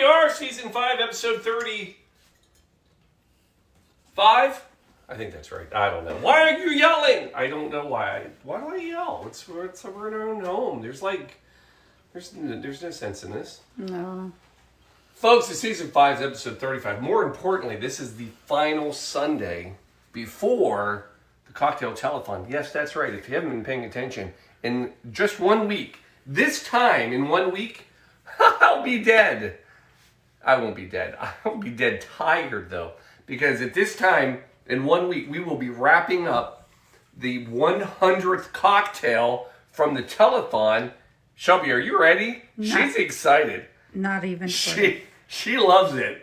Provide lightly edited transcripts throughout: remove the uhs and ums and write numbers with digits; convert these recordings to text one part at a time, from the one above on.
are, Season 5, Episode 35. I think that's right. I don't know. Why are you yelling? I don't know why. Why do I yell? We're in our own home. There's no sense in this. No. Folks, it's Season 5, Episode 35. More importantly, this is the final Sunday before the Cocktail Telethon. Yes, that's right. If you haven't been paying attention, in just 1 week, this time in 1 week, I'll be dead. I won't be dead. I'll be dead tired, though. Because at this time, in 1 week, we will be wrapping up the 100th cocktail from the telethon. Shelby, are you ready? She's excited. Not even. She loves it.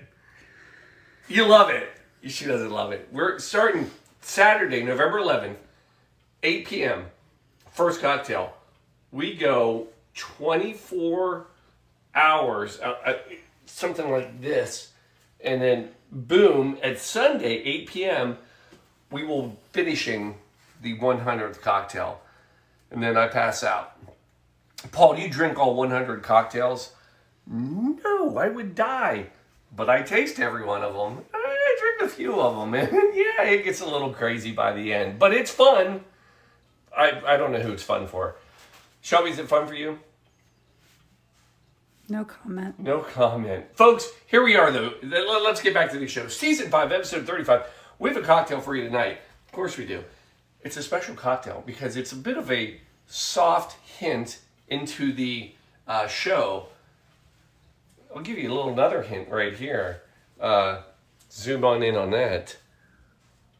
You love it. She doesn't love it. We're starting Saturday, November 11th, 8 p.m. First cocktail. We go 24 hours, something like this, and then boom, at Sunday, 8 p.m., we will be finishing the 100th cocktail, and then I pass out. Paul, do you drink all 100 cocktails? No, I would die, but I taste every one of them. I drink a few of them, and yeah, it gets a little crazy by the end, but it's fun. I don't know who it's fun for. Shelby, is it fun for you? No comment. No comment. Folks, here we are, though. Let's get back to the show. Season 5, Episode 35. We have a cocktail for you tonight. Of course we do. It's a special cocktail because it's a bit of a soft hint into the show. I'll give you another hint right here. Zoom on in on that.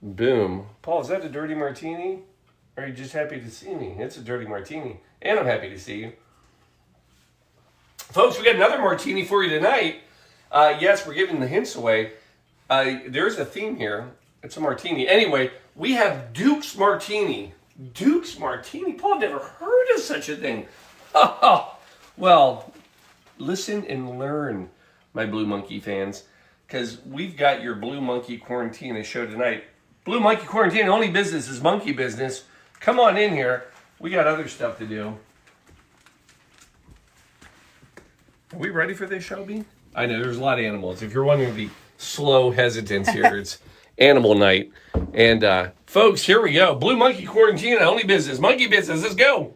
Boom. Paul, is that a dirty martini? Or are you just happy to see me? It's a dirty martini. And I'm happy to see you. Folks, we got another martini for you tonight. Yes, we're giving the hints away. There's a theme here. It's a martini. Anyway, we have Duke's Martini. Duke's Martini? Paul, I've never heard of such a thing. Well, listen and learn, my Blue Monkey fans, because we've got your Blue Monkey Quarantine show tonight. Blue Monkey Quarantine, only business is monkey business. Come on in here. We got other stuff to do. Are we ready for this, Shelby? I know, there's a lot of animals. If you're wondering the slow hesitance here, it's animal night. And, folks, here we go. Blue Monkey Quarantine, only business. Monkey business, let's go.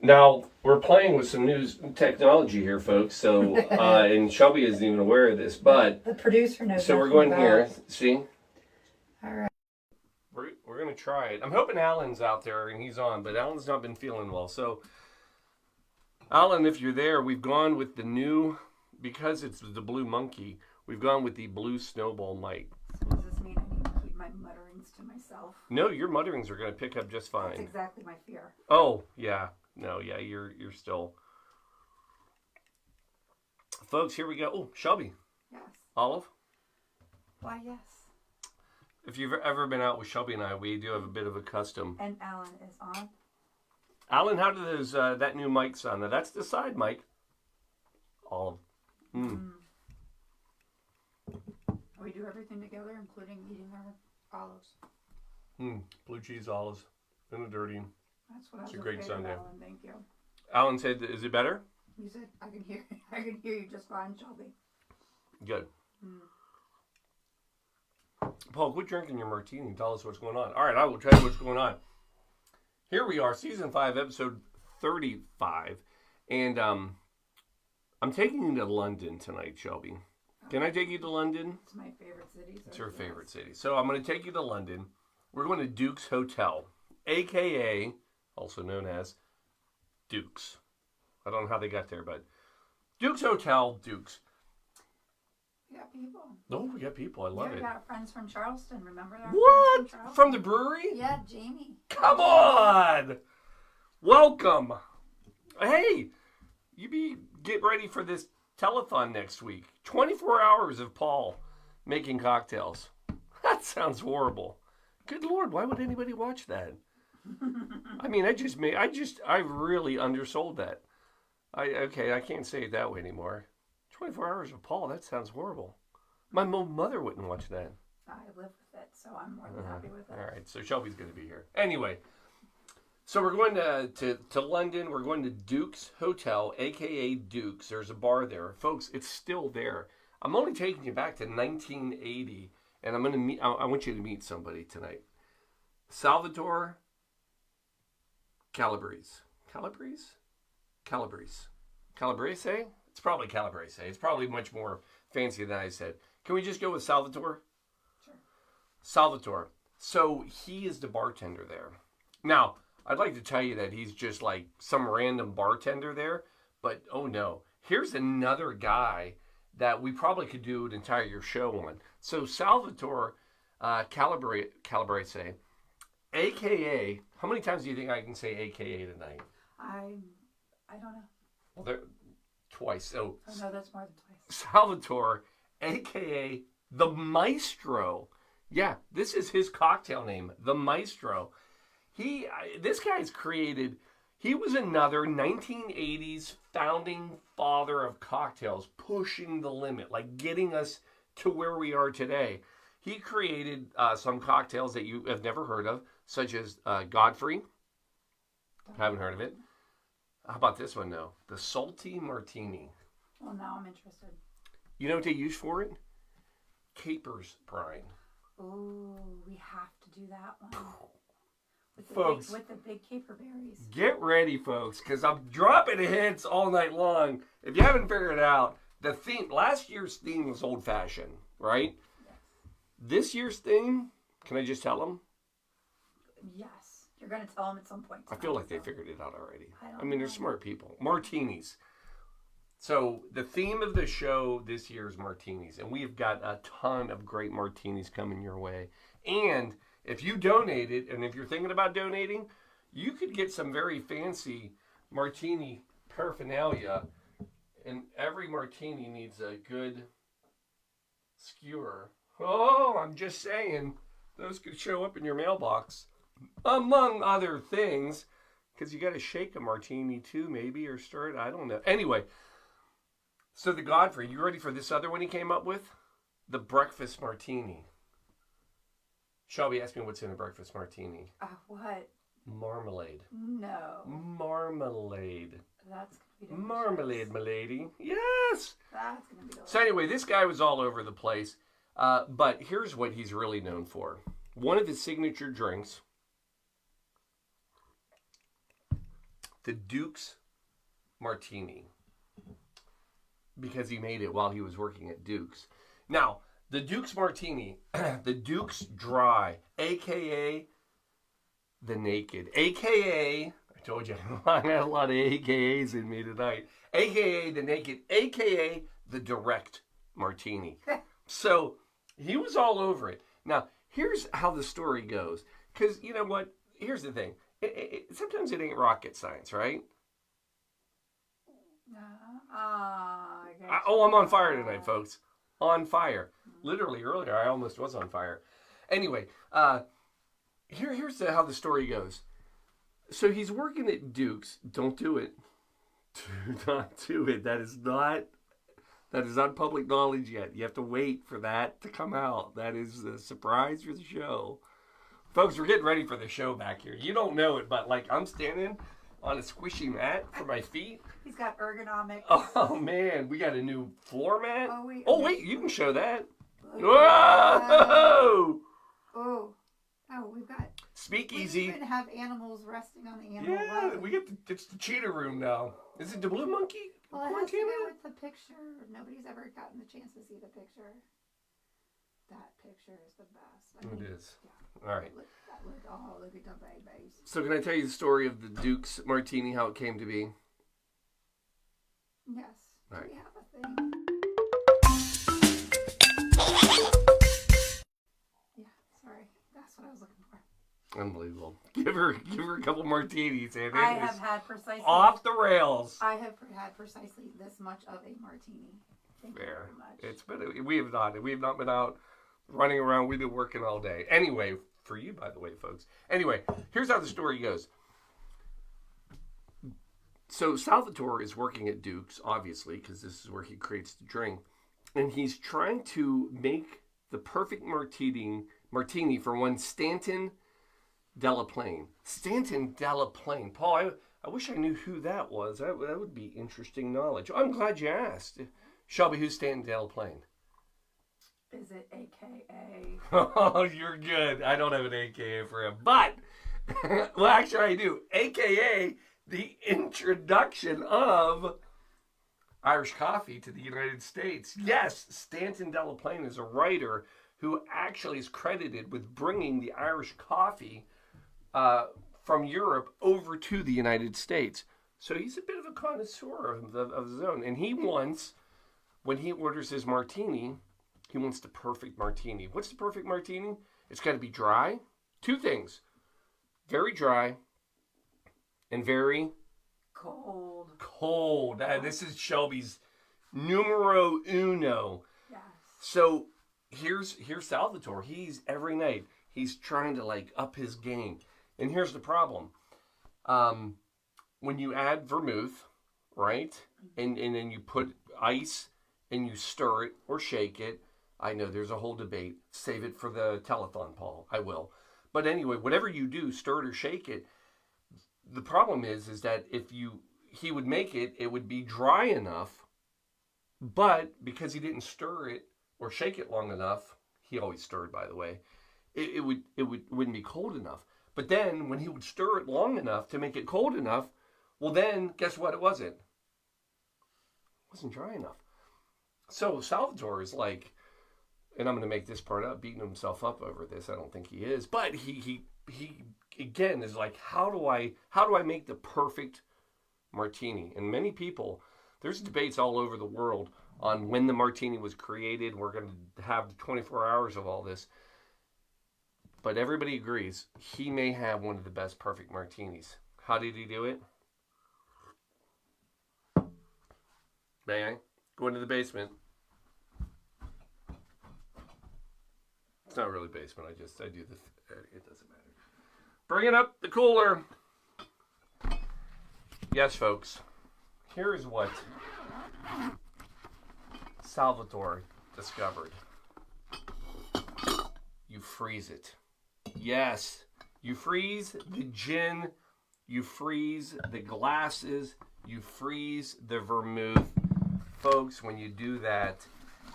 Now, we're playing with some new technology here, folks. So, and Shelby isn't even aware of this, but... The producer knows. So we're going here. See? All right. We're going to try it. I'm hoping Alan's out there and he's on, but Alan's not been feeling well. So, Alan, if you're there, we've gone with the new, because it's the Blue Monkey, we've gone with the Blue Snowball mic. So does this mean I need to keep my mutterings to myself? No, your mutterings are going to pick up just fine. That's exactly my fear. Oh, yeah. No, yeah, you're still... Folks, here we go. Oh, Shelby. Yes. Olive? Why, yes. If you've ever been out with Shelby and I, we do have a bit of a custom. And Alan is on. Alan, how does that new mic sound? Now, that's the side mic. Olive. We do everything together, including eating our olives. Blue cheese olives and a dirty. That's what I was It's a great Sunday. Alan, thank you. Alan said, is it better? You said, I can hear you just fine, Shelby. Good. Paul, quit drinking your martini and tell us what's going on. All right, I will tell you what's going on. Here we are, Season 5, Episode 35. And I'm taking you to London tonight, Shelby. Can I take you to London? It's my favorite city. It's her favorite city. So I'm going to take you to London. We're going to Duke's Hotel, a.k.a., also known as Duke's. I don't know how they got there, but Duke's Hotel, Duke's. We got people. No, we got people. I love it. We got friends from Charleston. Remember that? What? From the brewery? Yeah, Jamie. Come on! Welcome. Hey, get ready for this telethon next week. 24 hours of Paul making cocktails. That sounds horrible. Good Lord, why would anybody watch that? I mean, I really undersold that. I can't say it that way anymore. 24 hours of Paul, that sounds horrible. My mother wouldn't watch that. I live with it, so I'm more than happy with it. All right, so Shelby's going to be here. Anyway, So we're going to London. We're going to Duke's Hotel, a.k.a. Duke's. There's a bar there. Folks, it's still there. I'm only taking you back to 1980, and I'm going to meet. I want you to meet somebody tonight. Salvatore Calabrese. Calabrese? It's probably Calabrese. It's probably much more fancy than I said. Can we just go with Salvatore? Sure. Salvatore. So he is the bartender there. Now, I'd like to tell you that he's just like some random bartender there, but oh no. Here's another guy that we probably could do an entire show on. So Salvatore Calabrese, a.k.a., how many times do you think I can say a.k.a. tonight? I don't know. Well, there, twice. So, Oh no, that's more than twice. Salvatore, a.k.a. the Maestro. Yeah, this is his cocktail name, the Maestro. This guy's created, he was another 1980s founding father of cocktails, pushing the limit, like getting us to where we are today. He created some cocktails that you have never heard of, such as Godfrey. Haven't heard of it. How about this one, though? The Salty Martini. Well, now I'm interested. You know what they use for it? Capers brine. Ooh, we have to do that one. Folks, with the big caper berries. Get ready, folks, because I'm dropping hits all night long. If you haven't figured it out, the theme, last year's theme was old-fashioned, right? Yes. This year's theme, can I just tell them? Yes. You're going to tell them at some point tonight, I feel like they figured it out already. I mean, they're smart people. Martinis. So the theme of the show this year is martinis, and we've got a ton of great martinis coming your way. And if you donated, and if you're thinking about donating, you could get some very fancy martini paraphernalia. And every martini needs a good skewer. Oh, I'm just saying, those could show up in your mailbox, among other things, because you got to shake a martini too, maybe, or stir it. I don't know. Anyway, so the Godfrey, you ready for this other one he came up with? The breakfast martini. Shelby, ask me what's in a breakfast martini. What? Marmalade. No. Marmalade. That's going to be delicious. Marmalade, milady. Yes! That's going to be delicious. So anyway, this guy was all over the place. But here's what he's really known for. One of his signature drinks, the Duke's Martini. Because he made it while he was working at Duke's. Now, the Duke's Martini, the Duke's Dry, a.k.a. the Naked, a.k.a. I told you I had a lot of a.k.a.s in me tonight, a.k.a. the Naked, a.k.a. the Direct Martini. So he was all over it. Now, here's how the story goes. Because you know what? Here's the thing. Sometimes it ain't rocket science, right? I'm on fire tonight, folks. On fire. Literally, earlier, I almost was on fire. Anyway, here's how the story goes. So he's working at Duke's. Don't do it. Do not do it. That is not public knowledge yet. You have to wait for that to come out. That is a surprise for the show. Folks, we're getting ready for the show back here. You don't know it, but like I'm standing on a squishy mat for my feet. He's got ergonomics. Oh man, we got a new floor mat. Oh wait, you can show that. Whoa! Oh, we've got speakeasy. We even have animals resting on the animal. Yeah, rug. we get it's the cheetah room now. Is it the blue monkey? Well, it has to do with the picture. Nobody's ever gotten the chance to see the picture. That picture is the best. I mean, it is. Yeah. All right. Look at the babies. So can I tell you the story of the Duke's Martini, how it came to be? Yes. All right. Do we have a thing? Yeah, sorry. That's what I was looking for. Unbelievable. Give her a couple martinis and I have had precisely off the rails. I have had precisely this much of a martini. Thank you Fair. very much. We have not been out running around. We've been working all day. Anyway, for you, by the way, folks. Anyway, here's how the story goes. So Salvatore is working at Duke's, obviously, because this is where he creates the drink. And he's trying to make the perfect martini for one Stanton Delaplane. Stanton Delaplane. Paul, I wish I knew who that was. That would be interesting knowledge. I'm glad you asked. Shelby, who's Stanton Delaplane? Is it AKA? Oh, you're good. I don't have an AKA for him. But, well, actually I do. AKA the introduction of Irish coffee to the United States. Yes, Stanton Delaplane is a writer who actually is credited with bringing the Irish coffee from Europe over to the United States. So he's a bit of a connoisseur of his own. And he wants, when he orders his martini, he wants the perfect martini. What's the perfect martini? It's got to be dry. Two things. Very dry and very Cold. Cold. This is Shelby's numero uno. Yes. So here's Salvatore. He's every night he's trying to like up his game. And here's the problem. When you add vermouth, right? And then you put ice and you stir it or shake it. I know there's a whole debate. Save it for the telethon, Paul. I will. But anyway, whatever you do, stir it or shake it. The problem is that if he would make it, it would be dry enough, but because he didn't stir it or shake it long enough, he always stirred, by the way, it wouldn't be cold enough. But then when he would stir it long enough to make it cold enough, well then, guess what? It wasn't dry enough. So Salvatore is like, and I'm going to make this part up, beating himself up over this. I don't think he is, but he again is like, how do I make the perfect martini? And many people, there's debates all over the world on when the martini was created. We're going to have 24 hours of all this. But everybody agrees he may have one of the best perfect martinis. How did he do it? May I? Go into the basement. It's not really basement. I do the, it doesn't matter. Bringing up the cooler. Yes, folks. Here is what Salvatore discovered. You freeze it. Yes. You freeze the gin. You freeze the glasses. You freeze the vermouth. Folks, when you do that,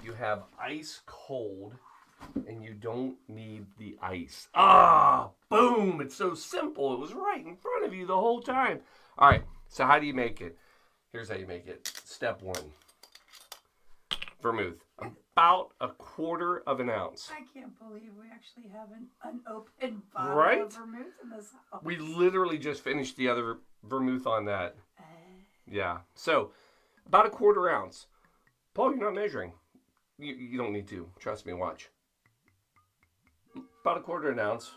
you have ice cold and you don't need the ice. Boom. It's so simple. It was right in front of you the whole time. All right. So how do you make it? Here's how you make it. Step one. Vermouth. About 1/4 of an ounce. I can't believe we actually have an unopened bottle Right? of vermouth in this house. We literally just finished the other vermouth on that. Yeah. So, about 1/4 ounce. Paul, you're not measuring. You don't need to. Trust me, watch. About 1/4 of an ounce.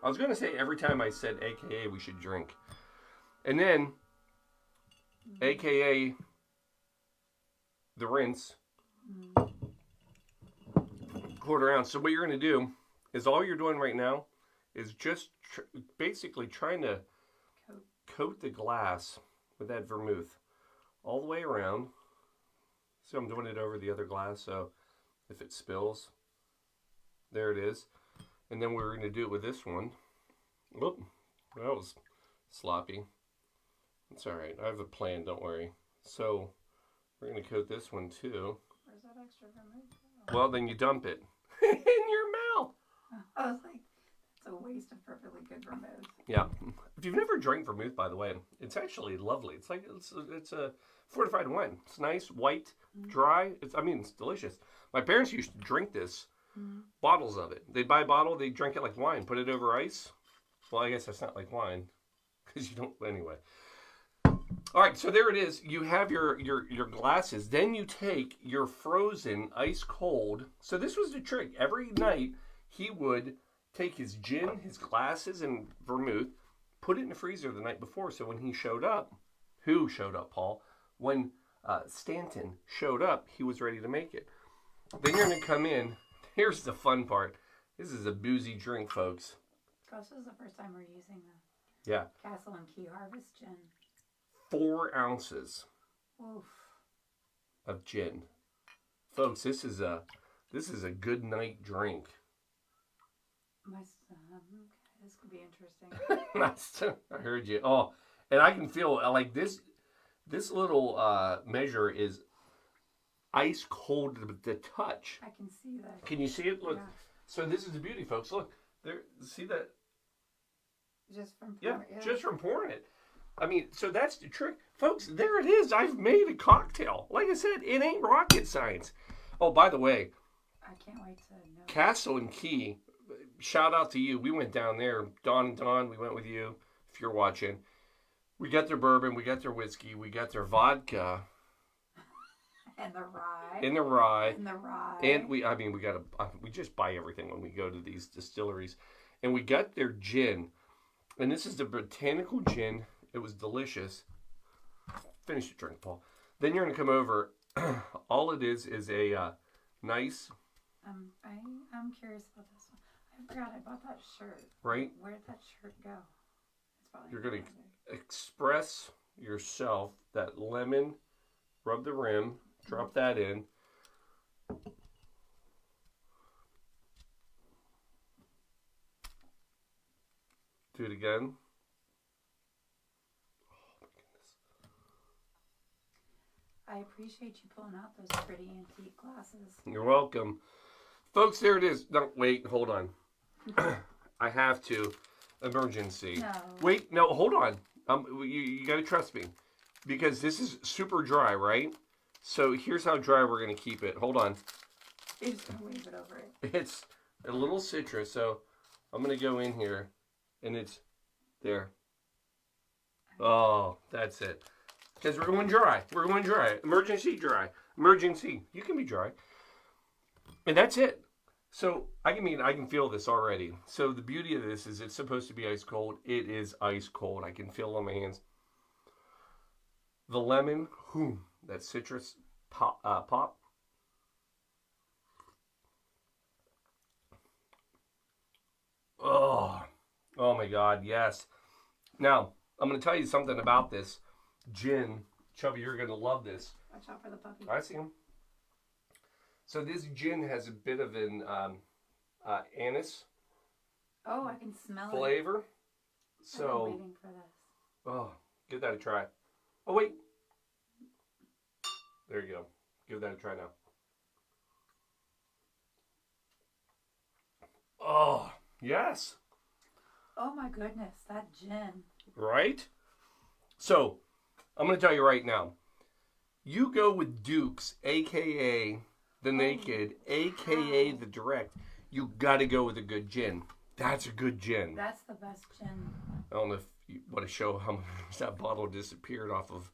I was going to say every time I said AKA we should drink. And then, AKA the rinse. 1/4 ounce. So what you're going to do is all you're doing right now is just basically trying to coat the glass with that vermouth all the way around. So I'm doing it over the other glass, so if it spills, there it is. And then we're going to do it with this one. Whoop, that was sloppy. It's all right. I have a plan, don't worry. So we're going to coat this one too. Where's that extra vermouth? Well, then you dump it in your mouth. I was like, that's a waste of perfectly good vermouth. Yeah. If you've never drank vermouth, by the way, it's actually lovely. It's like it's a fortified wine. It's nice, white, dry. It's delicious. My parents used to drink this, bottles of it. They'd buy a bottle, they'd drink it like wine, put it over ice. Well, I guess that's not like wine, because you don't, anyway. All right, so there it is. You have your glasses. Then you take your frozen ice cold. So this was the trick. Every night he would take his gin, his glasses, and vermouth, put it in the freezer the night before. So when he showed up, who showed up, Paul? When Stanton showed up, he was ready to make it. Then you're going to come in. Here's the fun part. This is a boozy drink, folks. This is the first time we're using the Yeah. Castle and Key Harvest gin. 4 ounces Oof. of gin. Folks, this is a good night drink. Okay. This could be interesting. I heard you. Oh, and I can feel like this little measure is ice cold to the touch. I can see that. Can you see it? Look. Yeah. So this is the beauty, folks. Look. There. See that? Just from Yeah, pouring, yeah. just from pouring it. I mean, so that's the trick. Folks, there it is. I've made a cocktail. Like I said, it ain't rocket science. Oh, by the way, I can't wait to know. Castle and Key, shout out to you. We went down there. Don, we went with you, if you're watching. We got their bourbon. We got their whiskey. We got their vodka. And the rye. And the rye. And the rye. And we just buy everything when we go to these distilleries. And we got their gin. And this is the botanical gin. It was delicious. Finish your drink, Paul. Then you're going to come over. All it is a nice... I'm curious about this one. I forgot I bought that shirt. Right? Where did that shirt go? It's probably You're going to express yourself that lemon. Rub the rim. Drop that in. Do it again. Oh, my goodness. I appreciate you pulling out those pretty antique glasses. You're welcome. Folks, there it is. No, wait, hold on. I have to. Emergency. No. Wait, no, hold on. You got to trust me. Because this is super dry, right? So here's how dry we're going to keep it. Hold on. You're just going to wave it over it. It's a little citrus, so I'm going to go in here. And it's there. Oh, that's it. Because we're going dry. We're going dry. Emergency dry. Emergency. You can be dry. And that's it. So, I can feel this already. So, the beauty of this is it's supposed to be ice cold. It is ice cold. I can feel it on my hands. The lemon, that citrus pop. Oh my God, yes. Now, I'm going to tell you something about this gin. Chubby, you're going to love this. Watch out for the puppy. I see him. So this gin has a bit of an anise Oh, I can smell flavor. it. So, I've been waiting for this. oh, give that a try. Oh, wait. There you go. Give that a try now. Oh, yes. Oh my goodness, that gin. Right? So, I'm going to tell you right now. You go with Duke's, a.k.a. the Naked, a.k.a. the Direct. You got to go with a good gin. That's a good gin. That's the best gin. I don't know if you want to show how much that bottle disappeared off of.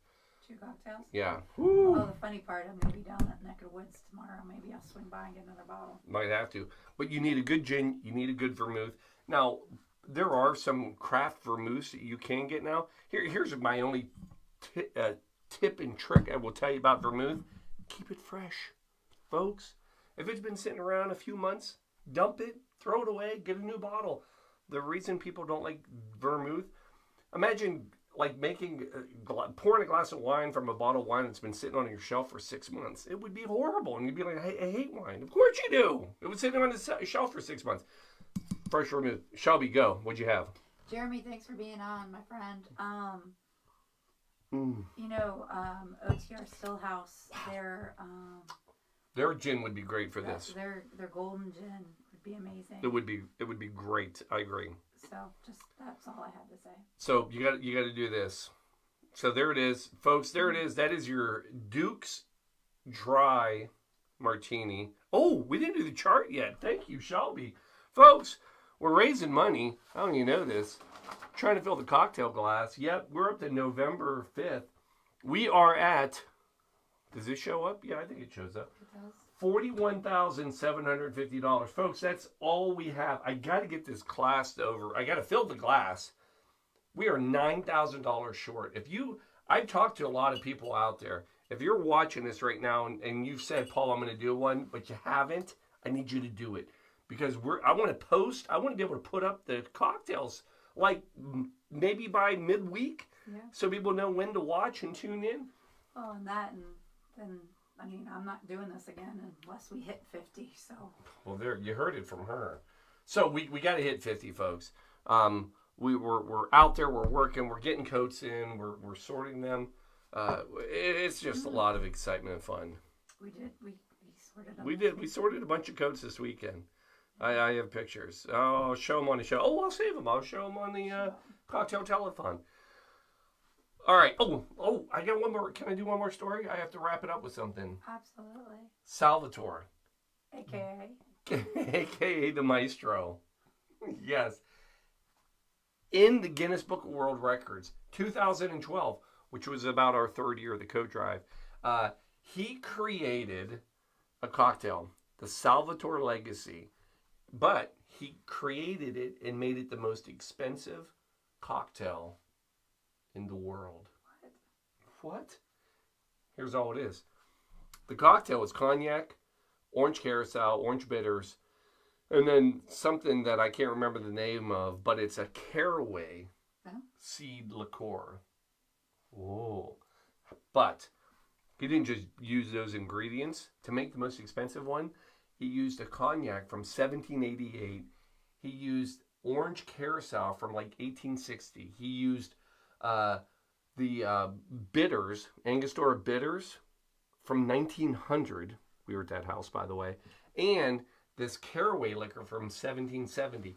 2 cocktails? Yeah. Oh, the funny part, I'm going to be down that neck of the woods tomorrow. Maybe I'll swing by and get another bottle. Might have to. But you need a good gin. You need a good vermouth. Now, there are some craft vermouths that you can get now. Here's my only tip and trick I will tell you about vermouth. Keep it fresh, folks. If it's been sitting around a few months, dump it, throw it away, get a new bottle. The reason people don't like vermouth, imagine like pouring a glass of wine from a bottle of wine that's been sitting on your shelf for 6 months. It would be horrible, and you'd be like, I hate wine. Of course you do. It was sitting on the shelf for 6 months. Fresh vermouth. Shelby, go. What'd you have? Jeremy, thanks for being on, my friend. You know, OTR Stillhouse, their gin would be great for this. Their golden gin would be amazing. It would be great. I agree. So just that's all I had to say. So you got to do this. So there it is, folks. There it is. That is your Duke's Dry Martini. Oh, we didn't do the chart yet. Thank you, Shelby. Folks, we're raising money. I don't even know this. Trying to fill the cocktail glass. Yep, we're up to November 5th. We are at, does this show up? Yeah, I think it shows up. It does. $41,750. Folks, that's all we have. I got to get this glass over. I got to fill the glass. We are $9,000 short. I've talked to a lot of people out there. If you're watching this right now and you've said, Paul, I'm going to do one, but you haven't, I need you to do it. Because I want to be able to put up the cocktails like maybe by midweek, so people know when to watch and tune in. Oh, and then I mean, I'm not doing this again unless we hit 50. So. Well, there you heard it from her. So we got to hit 50, folks. We're out there, we're working, we're getting coats in, we're sorting them. It's just a lot of excitement and fun. We did. We sorted them. We sorted a bunch of coats this weekend. I have pictures. I'll show them on the show. Oh, I'll save them. I'll show them on the cocktail telethon. All right. Oh, I got one more. Can I do one more story? I have to wrap it up with something. Absolutely. Salvatore. AKA. AKA the Maestro. Yes. In the Guinness Book of World Records, 2012, which was about our third year of the coat drive, he created a cocktail, the Salvatore Legacy, but he created it and made it the most expensive cocktail in the world. What? Here's all it is. The cocktail is cognac, orange carousel, orange bitters, and then something that I can't remember the name of, but it's a caraway seed liqueur. Whoa. But he didn't just use those ingredients to make the most expensive one. He used a cognac from 1788. He used orange carousel from like 1860. He used the bitters, Angostura bitters from 1900. We were at that house, by the way. And this caraway liquor from 1770.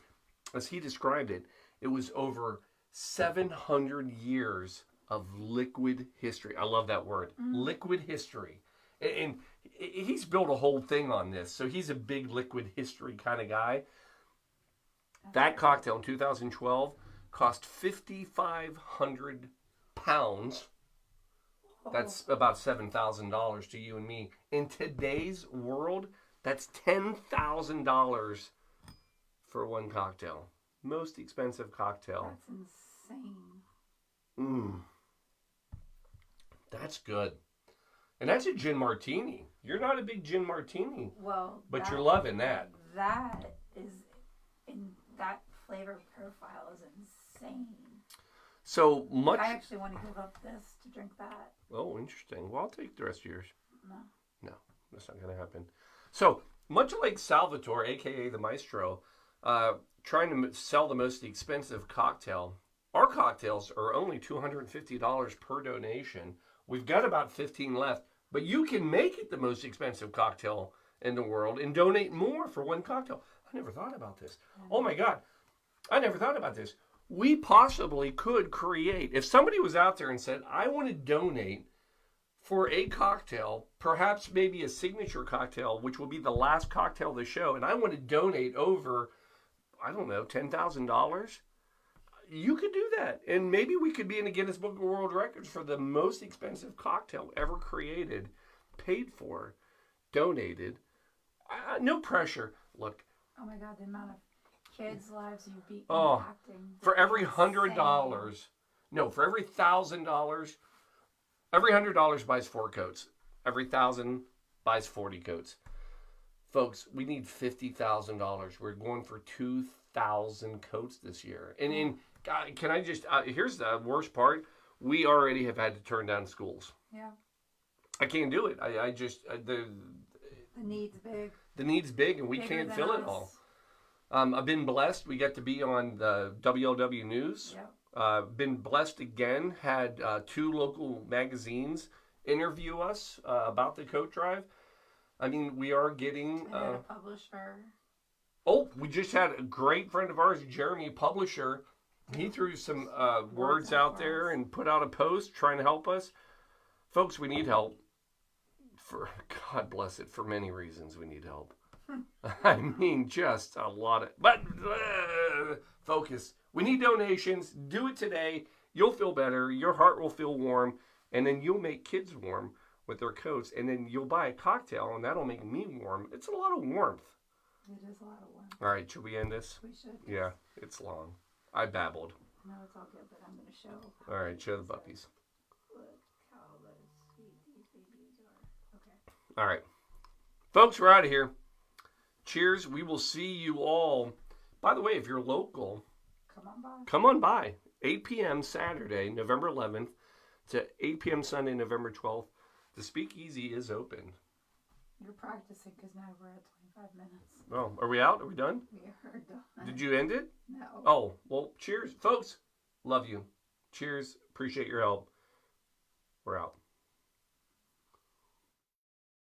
As he described it, it was over 700 years of liquid history. I love that word. Liquid history. And he's built a whole thing on this. So he's a big liquid history kind of guy. That cocktail in 2012 cost 5,500 pounds. That's about $7,000 to you and me. In today's world, that's $10,000 for one cocktail. Most expensive cocktail. That's insane. That's good. And that's a gin martini. You're not a big gin martini. Well, but you're loving that. That is, in that flavor profile is insane. So much. I actually want to give up this to drink that. Oh, interesting. Well, I'll take the rest of yours. No, that's not going to happen. So much like Salvatore, aka the Maestro, trying to sell the most expensive cocktail. Our cocktails are only $250 per donation. We've got about 15 left, but you can make it the most expensive cocktail in the world and donate more for one cocktail. I never thought about this. Oh my God. I never thought about this. We possibly could create, if somebody was out there and said, I want to donate for a cocktail, perhaps maybe a signature cocktail, which will be the last cocktail of the show, and I want to donate over, I don't know, $10,000, you could do that. And maybe we could be in the Guinness Book of World Records for the most expensive cocktail ever created, paid for, donated. No pressure. Look. Oh my God, the amount of kids' lives you've beaten acting. For every $100, no, for every $1,000, every $100 buys 4 coats. Every 1,000 buys 40 coats. Folks, we need $50,000. We're going for 2,000 coats this year. And can I just, here's the worst part. We already have had to turn down schools. Yeah. I can't do it. I just, the need's big. The need's big and we can't fill it all. I've been blessed. We got to be on the WLW News. Yep. Been blessed again. Had 2 local magazines interview us about the coat drive. I mean, we are getting... a publisher. Oh, we just had a great friend of ours, Jeremy, publisher. He threw some words out there and put out a post trying to help us. Folks, we need help. For God bless it, for many reasons we need help. I mean, just a lot of... But focus. We need donations. Do it today. You'll feel better. Your heart will feel warm. And then you'll make kids warm with their coats. And then you'll buy a cocktail, and that'll make me warm. It's a lot of warmth. It is a lot of warmth. All right, should we end this? We should. Yeah, it's long. I babbled. No, it's all good, but I'm going to show. All right, show the puppies. Look how sweet these babies are. Okay. All right. Folks, we're out of here. Cheers. We will see you all. By the way, if you're local, come on by. 8 p.m. Saturday, November 11th to 8 p.m. Sunday, November 12th. The Speakeasy is open. You're practicing because now we're at 25 minutes. Oh, are we out? Are we done? We are done. Did you end it? No. Oh, well, cheers, folks. Love you. Cheers. Appreciate your help. We're out.